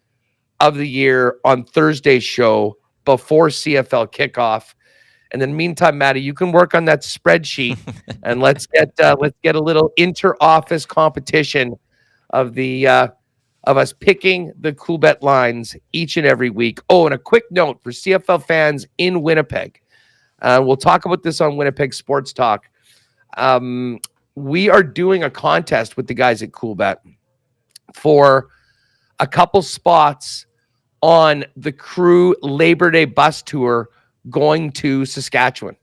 of the year on Thursday's show before CFL kickoff. And then meantime, Maddie, you can work on that spreadsheet and let's get a little inter-office competition of the of us picking the Coolbet lines each and every week. Oh, and a quick note for CFL fans in Winnipeg. We'll talk about this on Winnipeg Sports Talk. We are doing a contest with the guys at Coolbet for a couple spots on the Crew Labor Day bus tour going to Saskatchewan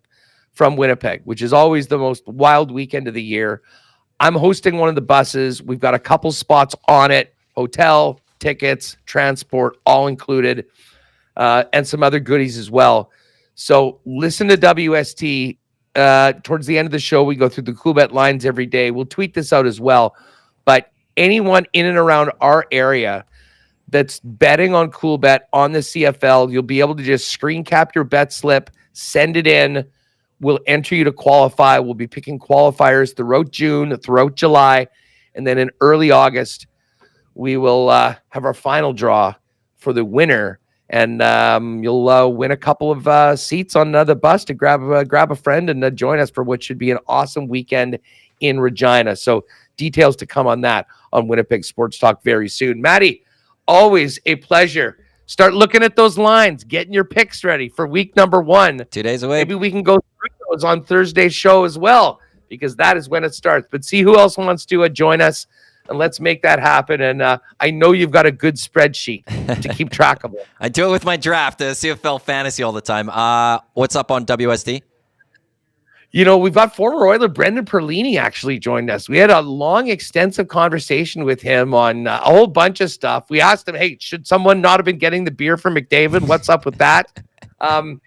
from Winnipeg, which is always the most wild weekend of the year. I'm hosting one of the buses. We've got a couple spots on it, hotel, tickets, transport, all included, and some other goodies as well. So listen to WST. Towards the end of the show, we go through the Coolbet lines every day. We'll tweet this out as well. But anyone in and around our area that's betting on Coolbet on the CFL, you'll be able to just screen cap your bet slip, send it in. We'll enter you to qualify. We'll be picking qualifiers throughout June, throughout July, and then in early August, we will have our final draw for the winner. And you'll win a couple of seats on the bus to grab a friend and join us for what should be an awesome weekend in Regina. So details to come on that on Winnipeg Sports Talk very soon. Maddie, always a pleasure. Start looking at those lines, getting your picks ready for week number 1. 2 days away. Maybe we can go through those on Thursday's show as well, because that is when it starts. But see who else wants to join us, and let's make that happen. And I know you've got a good spreadsheet to keep track of it. I do it with my draft, CFL fantasy all the time. What's up on WSD? You know, we've got former Oiler Brendan Perlini actually joined us. We had a long, extensive conversation with him on a whole bunch of stuff. We asked him, hey, should someone not have been getting the beer from McDavid? What's up with that?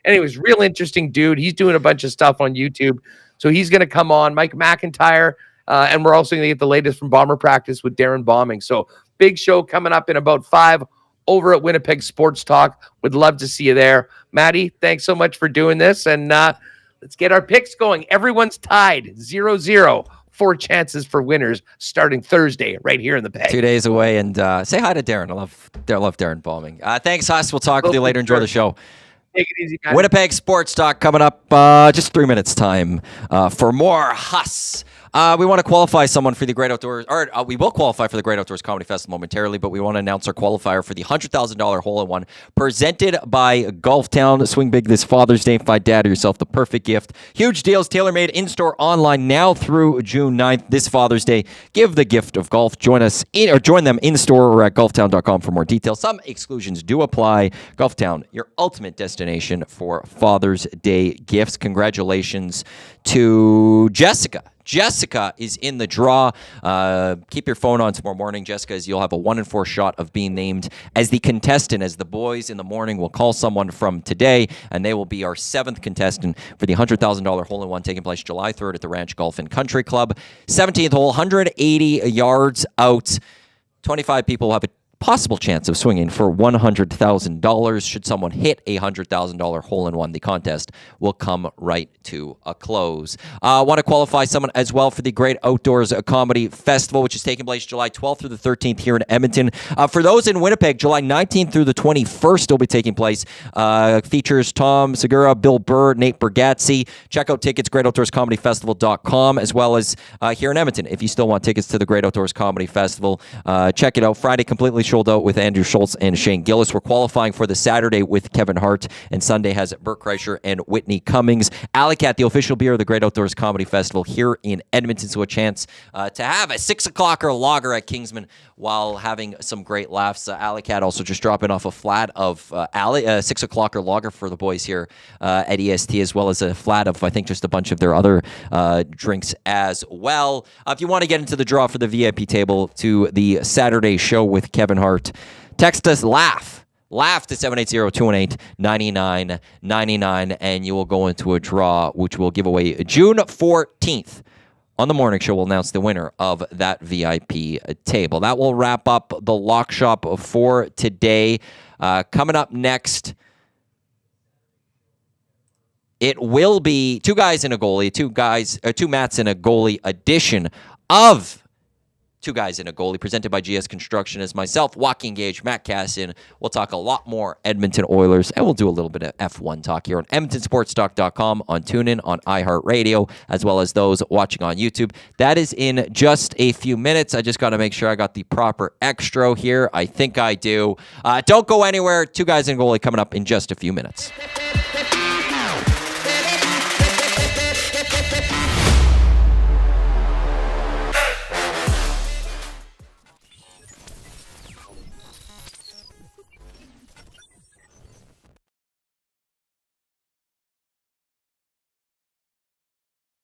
Anyways, real interesting dude. He's doing a bunch of stuff on YouTube. So he's going to come on. Mike McIntyre. And we're also going to get the latest from Bomber Practice with Darren Bombing. So big show coming up in about 5 over at Winnipeg Sports Talk. Would love to see you there. Maddie, thanks so much for doing this. And let's get our picks going. Everyone's tied 0-0. 4 chances for winners starting Thursday right here in the Peg. 2 days away. And say hi to Darren. I love Darren Bombing. Thanks, Huss. We'll talk with you later. Enjoy the show. Take it easy, guys. Winnipeg Sports Talk coming up just 3 minutes time for more Huss. We want to qualify someone for the Great Outdoors, or we will qualify for the Great Outdoors Comedy Festival momentarily, but we want to announce our qualifier for the $100,000 hole-in-one presented by Golf Town. Swing big this Father's Day. Find dad or yourself the perfect gift. Huge deals, tailor-made, in-store, online, now through June 9th. This Father's Day, give the gift of golf. Join them in-store or at golftown.com for more details. Some exclusions do apply. Golf Town, your ultimate destination for Father's Day gifts. Congratulations to Jessica. Jessica is in the draw. Keep your phone on tomorrow morning, Jessica, as you'll have a 1 in 4 shot of being named as the contestant, as the boys in the morning will call someone from today, and they will be our 7th contestant for the $100,000 hole-in-one taking place July 3rd at the Ranch Golf and Country Club. 17th hole, 180 yards out. 25 people will have a possible chance of swinging for $100,000. Should someone hit a $100,000 hole-in-one, the contest will come right to a close. Want to qualify someone as well for the Great Outdoors Comedy Festival, which is taking place July 12th through the 13th here in Edmonton. For those in Winnipeg, July 19th through the 21st will be taking place. Features Tom Segura, Bill Burr, Nate Bergazzi. Check out tickets, greatoutdoorscomedyfestival.com, as well as here in Edmonton. If you still want tickets to the Great Outdoors Comedy Festival, check it out. Friday, completely sold out with Andrew Schultz and Shane Gillis. We're qualifying for the Saturday with Kevin Hart, and Sunday has Burt Kreischer and Whitney Cummings. Alleycat, the official beer of the Great Outdoors Comedy Festival here in Edmonton, so a chance to have a 6 o'clocker lager at Kingsman while having some great laughs. Alleycat also just dropping off a flat of 6 o'clocker lager for the boys here at EST, as well as a flat of, I think, just a bunch of their other drinks as well. If you want to get into the draw for the VIP table to the Saturday show with Kevin Hart, text us LAUGH to 780-218-9999, and you will go into a draw, which will give away June 14th. On the morning show, we'll announce the winner of that VIP table. That will wrap up the Lock Shop for today. Coming up next, it will be two guys and a goalie, two Mats and a goalie edition of Two Guys and a Goalie, presented by GS Construction, as myself, Joaquin Gage, Matt Cassin. We'll talk a lot more Edmonton Oilers, and we'll do a little bit of F1 talk here on EdmontonSportsTalk.com, on TuneIn, on iHeartRadio, as well as those watching on YouTube. That is in just a few minutes. I just got to make sure I got the proper extra here. I think I do. Don't go anywhere. Two Guys and a Goalie coming up in just a few minutes.